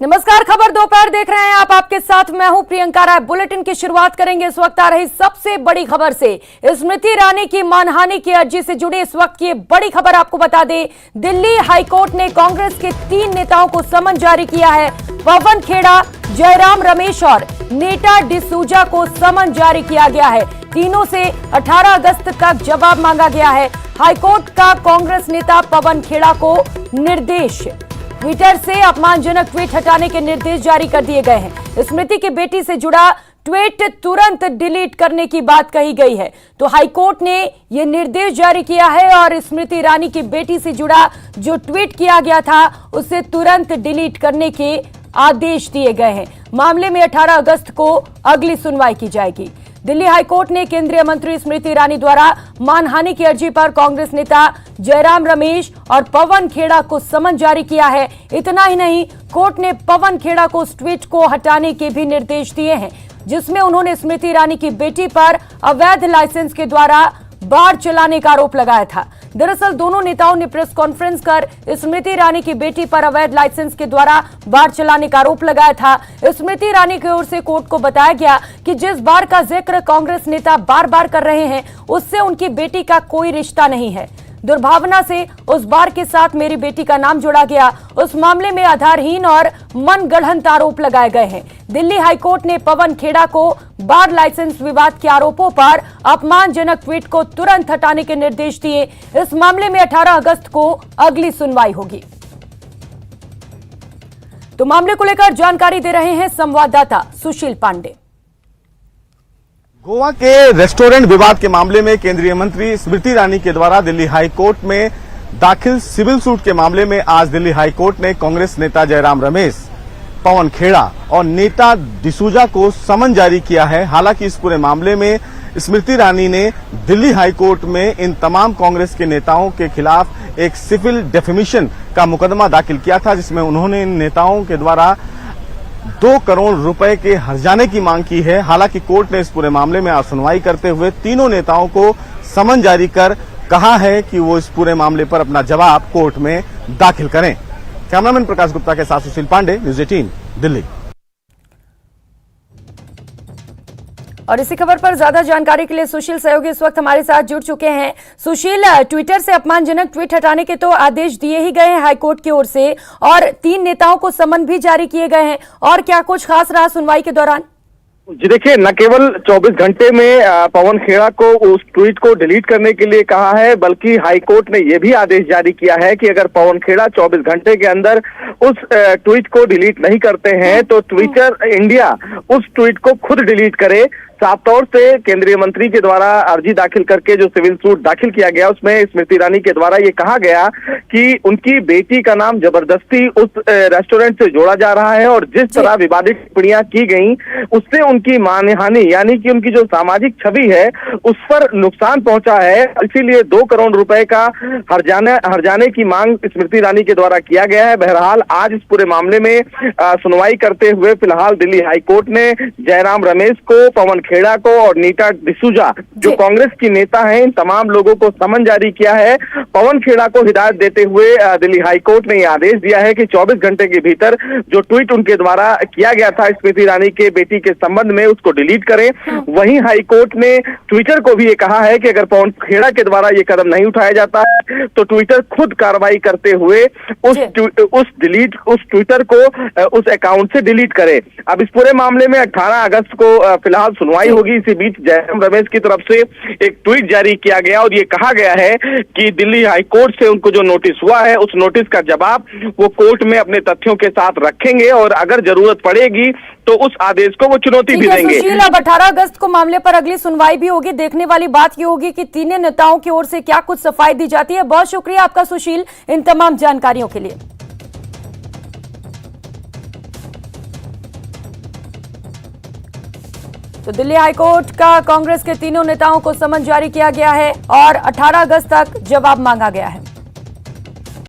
नमस्कार, खबर दोपहर देख रहे हैं आप। आपके साथ मैं हूं प्रियंका राय। बुलेटिन की शुरुआत करेंगे इस वक्त आ रही सबसे बड़ी खबर से। स्मृति ईरानी की मानहानि की अर्जी से जुड़ी इस वक्त की बड़ी खबर आपको बता दें। दिल्ली हाईकोर्ट ने कांग्रेस के 3 नेताओं को समन जारी किया है। पवन खेड़ा, जयराम रमेश और नीता डिसूजा को समन जारी किया गया है। तीनों से 18 अगस्त तक जवाब मांगा गया है। हाईकोर्ट का कांग्रेस नेता पवन खेड़ा को निर्देश, ट्विटर से अपमानजनक ट्वीट हटाने के निर्देश जारी कर दिए गए हैं। स्मृति की बेटी से जुड़ा ट्वीट तुरंत डिलीट करने की बात कही गई है। तो हाईकोर्ट ने यह निर्देश जारी किया है और स्मृति ईरानी की बेटी से जुड़ा जो ट्वीट किया गया था उसे तुरंत डिलीट करने के आदेश दिए गए हैं। मामले में 18 अगस्त को अगली सुनवाई की जाएगी। दिल्ली हाईकोर्ट ने केंद्रीय मंत्री स्मृति ईरानी द्वारा मानहानि की अर्जी पर कांग्रेस नेता जयराम रमेश और पवन खेड़ा को समन जारी किया है। इतना ही नहीं, कोर्ट ने पवन खेड़ा को उस ट्वीट को हटाने के भी निर्देश दिए हैं जिसमें उन्होंने स्मृति ईरानी की बेटी पर अवैध लाइसेंस के द्वारा बार चलाने का आरोप लगाया था। दरअसल दोनों नेताओं ने प्रेस कॉन्फ्रेंस कर स्मृति ईरानी की बेटी पर अवैध लाइसेंस के द्वारा बार चलाने का आरोप लगाया था। स्मृति ईरानी की ओर से कोर्ट को बताया गया कि जिस बार का जिक्र कांग्रेस नेता बार बार कर रहे हैं उससे उनकी बेटी का कोई रिश्ता नहीं है। दुर्भावना से उस बार के साथ मेरी बेटी का नाम जोड़ा गया। उस मामले में आधारहीन और मनगढ़ंत आरोप लगाए गए हैं। दिल्ली हाईकोर्ट ने पवन खेड़ा को बार लाइसेंस विवाद के आरोपों पर अपमानजनक ट्वीट को तुरंत हटाने के निर्देश दिए। इस मामले में 18 अगस्त को अगली सुनवाई होगी। तो मामले को लेकर जानकारी दे रहे हैं संवाददाता सुशील पांडे। गोवा के रेस्टोरेंट विवाद के मामले में केंद्रीय मंत्री स्मृति ईरानी के द्वारा दिल्ली हाईकोर्ट में दाखिल सिविल सूट के मामले में आज दिल्ली हाईकोर्ट ने कांग्रेस नेता जयराम रमेश, पवन खेड़ा और नीता डिसूजा को समन जारी किया है। हालांकि इस पूरे मामले में स्मृति ईरानी ने दिल्ली हाईकोर्ट में इन तमाम कांग्रेस के नेताओं के खिलाफ एक सिविल डेफेमेशन का मुकदमा दाखिल किया था जिसमें उन्होंने इन नेताओं के द्वारा 2 करोड़ रुपए के हर्जाने की मांग की है। हालांकि कोर्ट ने इस पूरे मामले में आज सुनवाई करते हुए तीनों नेताओं को समन जारी कर कहा है कि वो इस पूरे मामले पर अपना जवाब कोर्ट में दाखिल करें। कैमरामैन प्रकाश गुप्ता के साथ सुशील पांडे, न्यूज़ 18 दिल्ली। और इसी खबर पर ज्यादा जानकारी के लिए सुशील सहयोगी इस वक्त हमारे साथ जुड़ चुके हैं। सुशील, ट्विटर से अपमानजनक ट्वीट हटाने के तो आदेश दिए ही गए हैं हाईकोर्ट की ओर से और 3 नेताओं को समन भी जारी किए गए हैं, और क्या कुछ खास रहा सुनवाई के दौरान? जी देखिए, न केवल 24 घंटे में पवन खेड़ा को उस ट्वीट को डिलीट करने के लिए कहा है, बल्कि हाईकोर्ट ने यह भी आदेश जारी किया है कि अगर पवन खेड़ा 24 घंटे के अंदर उस ट्वीट को डिलीट नहीं करते हैं तो ट्विटर इंडिया उस ट्वीट को खुद डिलीट करे। साफ तौर से केंद्रीय मंत्री के द्वारा अर्जी दाखिल करके जो सिविल सूट दाखिल किया गया उसमें स्मृति ईरानी के द्वारा ये कहा गया कि उनकी बेटी का नाम जबरदस्ती उस रेस्टोरेंट से जोड़ा जा रहा है और जिस तरह विवादित टिप्पणियां की गई उससे उनकी मानहानि यानी कि उनकी जो सामाजिक छवि है उस पर नुकसान पहुंचा है। इसीलिए 2 करोड़ रुपए का हर्जाने की मांग स्मृति ईरानी के द्वारा किया गया है। बहरहाल आज इस पूरे मामले में सुनवाई करते हुए फिलहाल दिल्ली हाईकोर्ट ने जयराम रमेश को, पवन खेड़ा को और नीता डिसूजा जो कांग्रेस की नेता हैं, इन तमाम लोगों को समन जारी किया है। पवन खेड़ा को हिदायत देते हुए दिल्ली हाईकोर्ट ने यह आदेश दिया है कि 24 घंटे के भीतर जो ट्वीट उनके द्वारा किया गया था स्मृति ईरानी के बेटी के संबंध में उसको डिलीट करें। वहीं हाईकोर्ट ने ट्विटर को भी ये कहा है कि अगर पवन खेड़ा के द्वारा ये कदम नहीं उठाया जाता है तो ट्विटर खुद कार्रवाई करते हुए उस ट्विटर को उस अकाउंट से डिलीट करे। अब इस पूरे मामले में 18 अगस्त को फिलहाल सुनवाई होगी। इसी बीच जयराम रमेश की तरफ से एक ट्वीट जारी किया गया और ये कहा गया है कि दिल्ली हाईकोर्ट से उनको जो नोटिस हुआ है उस नोटिस का जवाब वो कोर्ट में अपने तथ्यों के साथ रखेंगे और अगर जरूरत पड़ेगी तो उस आदेश को वो चुनौती भी देंगे। अब 18 अगस्त को मामले पर अगली सुनवाई भी होगी। देखने वाली बात ये होगी कि तीनों नेताओं की ओर से क्या कुछ सफाई दी जाती है। बहुत शुक्रिया आपका सुशील इन तमाम जानकारियों के लिए। तो दिल्ली हाईकोर्ट का कांग्रेस के तीनों नेताओं को समन जारी किया गया है और 18 अगस्त तक जवाब मांगा गया है।